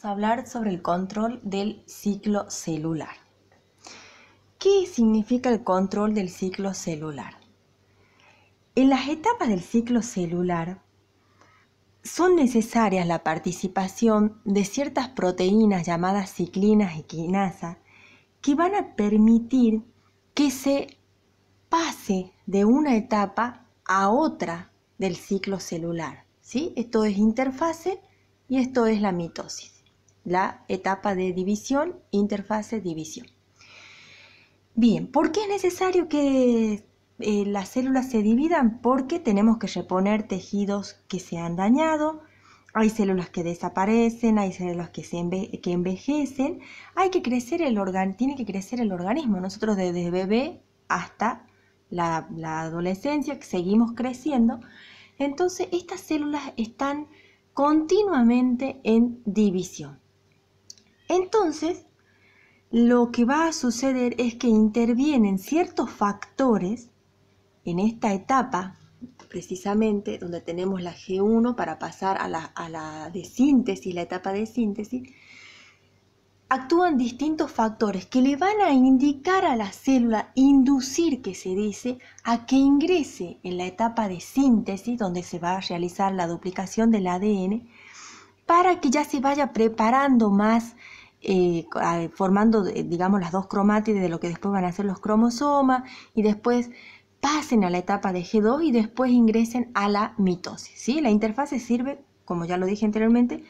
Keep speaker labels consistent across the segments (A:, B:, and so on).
A: A hablar sobre el control del ciclo celular. ¿Qué significa el control del ciclo celular? En las etapas del ciclo celular son necesarias la participación de ciertas proteínas llamadas ciclinas y quinasas que van a permitir que se pase de una etapa a otra del ciclo celular, ¿sí? Esto es interfase y esto es la mitosis. La etapa de división, interfase, división. Bien, ¿por qué es necesario que las células se dividan? Porque tenemos que reponer tejidos que se han dañado, hay células que desaparecen, hay células que envejecen, hay que crecer tiene que crecer el organismo. Nosotros desde bebé hasta la adolescencia seguimos creciendo, entonces estas células están continuamente en división. Entonces, lo que va a suceder es que intervienen ciertos factores en esta etapa, precisamente donde tenemos la G1 para pasar a la de síntesis, la etapa de síntesis. Actúan distintos factores que le van a indicar a la célula, inducir, que se dice, a que ingrese en la etapa de síntesis, donde se va a realizar la duplicación del ADN, para que ya se vaya preparando más, formando, digamos, las dos cromátides de lo que después van a ser los cromosomas, y después pasen a la etapa de G2 y después ingresen a la mitosis, ¿sí? La interfase sirve, como ya lo dije anteriormente,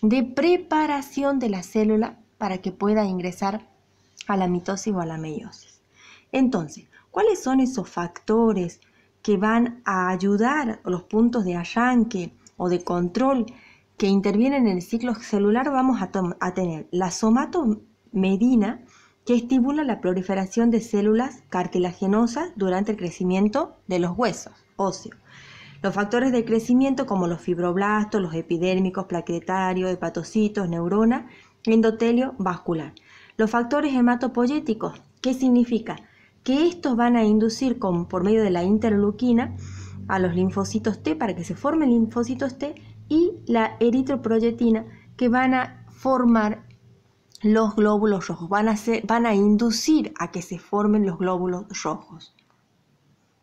A: de preparación de la célula para que pueda ingresar a la mitosis o a la meiosis. Entonces, ¿cuáles son esos factores que van a ayudar los puntos de arranque o de control que intervienen en el ciclo celular? Vamos a tener la somatomedina, que estimula la proliferación de células cartilaginosas durante el crecimiento de los huesos óseos. Los factores de crecimiento como los fibroblastos, los epidérmicos, plaquetarios, hepatocitos, neuronas, endotelio vascular. Los factores hematopoyéticos, ¿qué significa? Que estos van a inducir por medio de la interleuquina a los linfocitos T para que se formen linfocitos T, y la eritroproyetina, que van a formar los glóbulos rojos, van a inducir a que se formen los glóbulos rojos.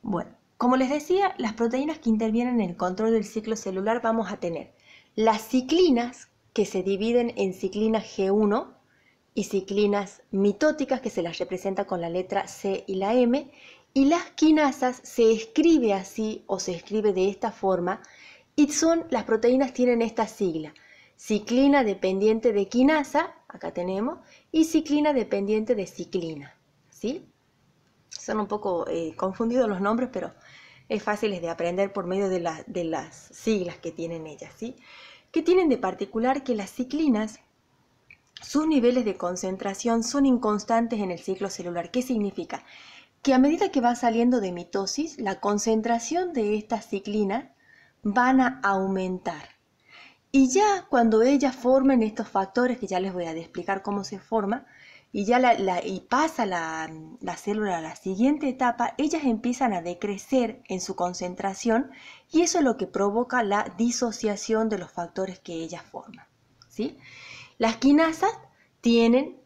A: Bueno, como les decía, las proteínas que intervienen en el control del ciclo celular, vamos a tener las ciclinas, que se dividen en ciclinas G1 y ciclinas mitóticas, que se las representa con la letra C y la M, y las quinasas se escribe así o se escribe de esta forma, y las proteínas tienen esta sigla: ciclina dependiente de quinasa, acá tenemos, y ciclina dependiente de ciclina, ¿sí? Son un poco confundidos los nombres, pero es fácil de aprender por medio de las siglas que tienen ellas, ¿sí? ¿Qué tienen de particular? Que las ciclinas, sus niveles de concentración son inconstantes en el ciclo celular. ¿Qué significa? Que a medida que va saliendo de mitosis, la concentración de estas ciclinas van a aumentar. Y ya cuando ellas formen estos factores, que ya les voy a explicar cómo se forma, y ya pasa la célula a la siguiente etapa, ellas empiezan a decrecer en su concentración, y eso es lo que provoca la disociación de los factores que ellas forman, ¿sí? Las quinasas tienen,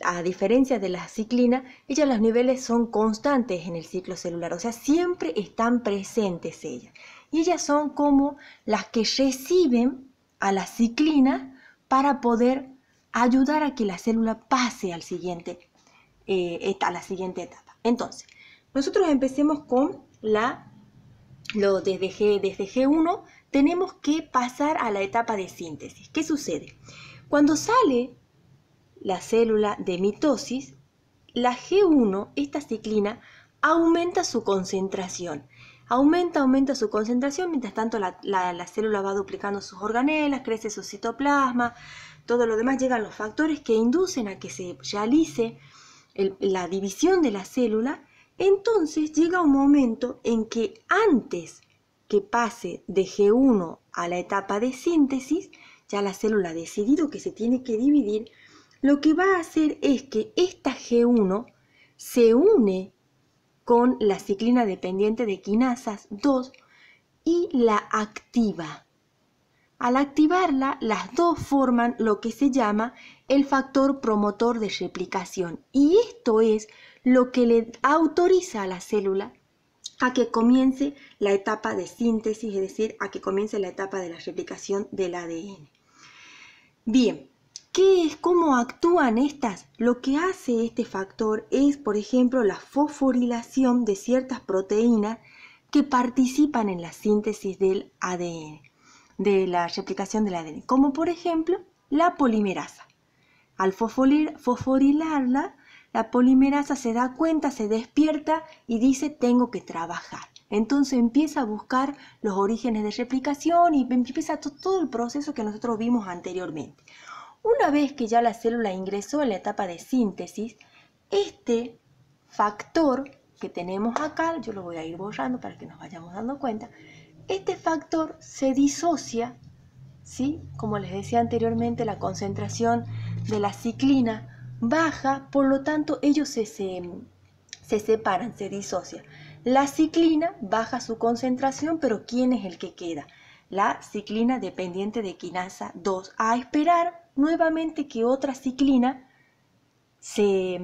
A: a diferencia de las ciclinas, ellas los niveles son constantes en el ciclo celular, o sea, siempre están presentes ellas. Y ellas son como las que reciben a la ciclina para poder ayudar a que la célula pase a la siguiente etapa. Entonces, nosotros empecemos con desde G1 tenemos que pasar a la etapa de síntesis. ¿Qué sucede? Cuando sale la célula de mitosis, la G1, esta ciclina, aumenta su concentración. Aumenta su concentración, mientras tanto la célula va duplicando sus organelas, crece su citoplasma, todo lo demás. Llegan los factores que inducen a que se realice la división de la célula. Entonces llega un momento en que antes que pase de G1 a la etapa de síntesis, ya la célula ha decidido que se tiene que dividir, lo que va a hacer es que esta G1 se une con la ciclina dependiente de quinasas 2 y la activa. Al activarla, las dos forman lo que se llama el factor promotor de replicación. Y esto es lo que le autoriza a la célula a que comience la etapa de síntesis, es decir, a que comience la etapa de la replicación del ADN. Bien, ¿cómo actúan estas? Lo que hace este factor es, por ejemplo, la fosforilación de ciertas proteínas que participan en la síntesis del ADN, de la replicación del ADN, como por ejemplo la polimerasa. Al fosforilarla, la polimerasa se da cuenta, se despierta y dice tengo que trabajar. Entonces empieza a buscar los orígenes de replicación y empieza todo el proceso que nosotros vimos anteriormente. Una vez que ya la célula ingresó en la etapa de síntesis, este factor que tenemos acá, yo lo voy a ir borrando para que nos vayamos dando cuenta, este factor se disocia, ¿sí? Como les decía anteriormente, la concentración de la ciclina baja, por lo tanto ellos se separan, se disocian. La ciclina baja su concentración, pero ¿quién es el que queda? La ciclina dependiente de quinasa 2, a esperar nuevamente que otra ciclina se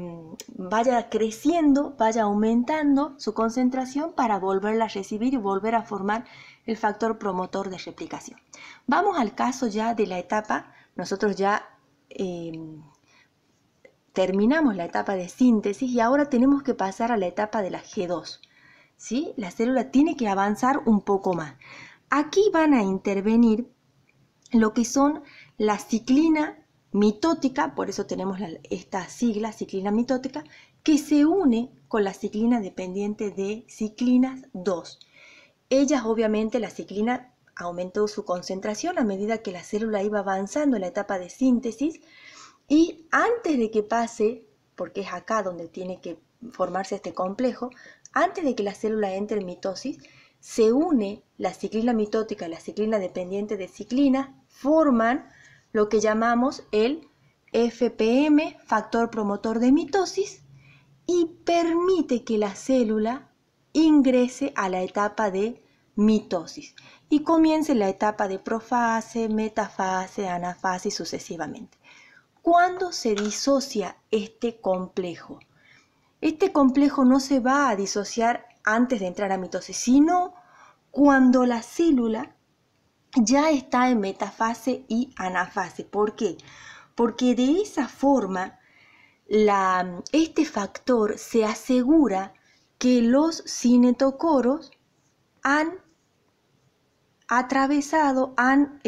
A: vaya creciendo, vaya aumentando su concentración para volverla a recibir y volver a formar el factor promotor de replicación. Vamos al caso ya de la etapa, nosotros ya terminamos la etapa de síntesis y ahora tenemos que pasar a la etapa de la G2. ¿Sí? La célula tiene que avanzar un poco más. Aquí van a intervenir lo que son la ciclina mitótica, por eso tenemos esta sigla, ciclina mitótica, que se une con la ciclina dependiente de ciclinas 2. Ellas, obviamente, la ciclina aumentó su concentración a medida que la célula iba avanzando en la etapa de síntesis y antes de que pase, porque es acá donde tiene que formarse este complejo, antes de que la célula entre en mitosis, se une la ciclina mitótica y la ciclina dependiente de ciclina, forman lo que llamamos el FPM, factor promotor de mitosis, y permite que la célula ingrese a la etapa de mitosis y comience la etapa de profase, metafase, anafase y sucesivamente. ¿Cuándo se disocia este complejo? Este complejo no se va a disociar antes de entrar a mitosis, sino cuando la célula ya está en metafase y anafase. ¿Por qué? Porque de esa forma este factor se asegura que los cinetocoros han atravesado, han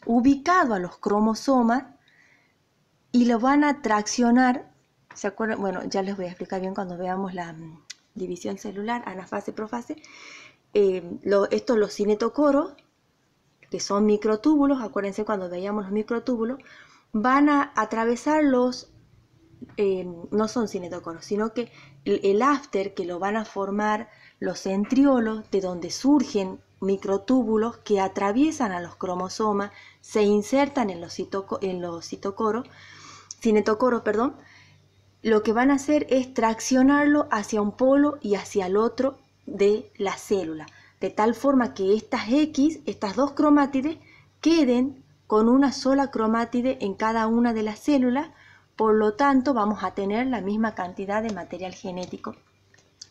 A: ubicado a los cromosomas y lo van a traccionar. ¿Se acuerdan? Bueno, ya les voy a explicar bien cuando veamos la división celular, anafase, profase. Los cinetocoros, que son microtúbulos, acuérdense cuando veíamos los microtúbulos, van a atravesar no son cinetocoros, sino que el after que lo van a formar los centriolos, de donde surgen microtúbulos que atraviesan a los cromosomas, se insertan en los cinetocoros, lo que van a hacer es traccionarlo hacia un polo y hacia el otro de la célula, de tal forma que estas dos cromátides, queden con una sola cromátide en cada una de las células. Por lo tanto, vamos a tener la misma cantidad de material genético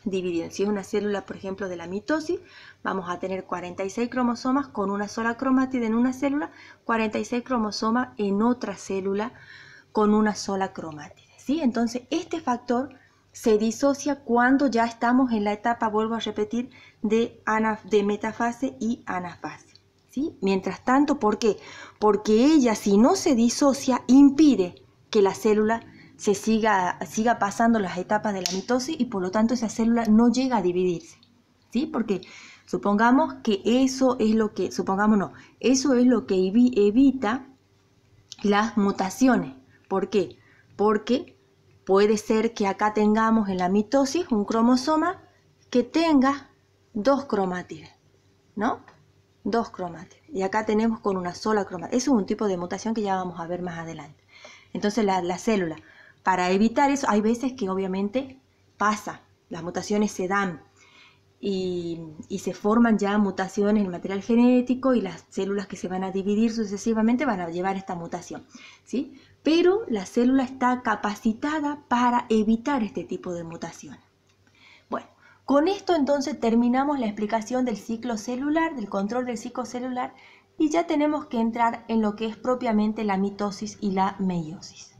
A: dividido. Si es una célula, por ejemplo, de la mitosis, vamos a tener 46 cromosomas con una sola cromátide en una célula, 46 cromosomas en otra célula con una sola cromátide, ¿sí? Entonces, este factor se disocia cuando ya estamos en la etapa, vuelvo a repetir, de metafase y anafase, ¿sí? Mientras tanto, ¿por qué? Porque ella, si no se disocia, impide que la célula se siga pasando las etapas de la mitosis y por lo tanto esa célula no llega a dividirse, ¿sí? Porque supongamos que eso es lo que, eso es lo que evita las mutaciones. ¿Por qué? Porque puede ser que acá tengamos en la mitosis un cromosoma que tenga dos cromátides, ¿no? Dos cromátides. Y acá tenemos con una sola cromátide. Eso es un tipo de mutación que ya vamos a ver más adelante. Entonces la célula, para evitar eso, hay veces que obviamente pasa, las mutaciones se dan y se forman ya mutaciones en el material genético y las células que se van a dividir sucesivamente van a llevar esta mutación, ¿sí? Pero la célula está capacitada para evitar este tipo de mutación. Bueno, con esto entonces terminamos la explicación del ciclo celular, del control del ciclo celular, y ya tenemos que entrar en lo que es propiamente la mitosis y la meiosis.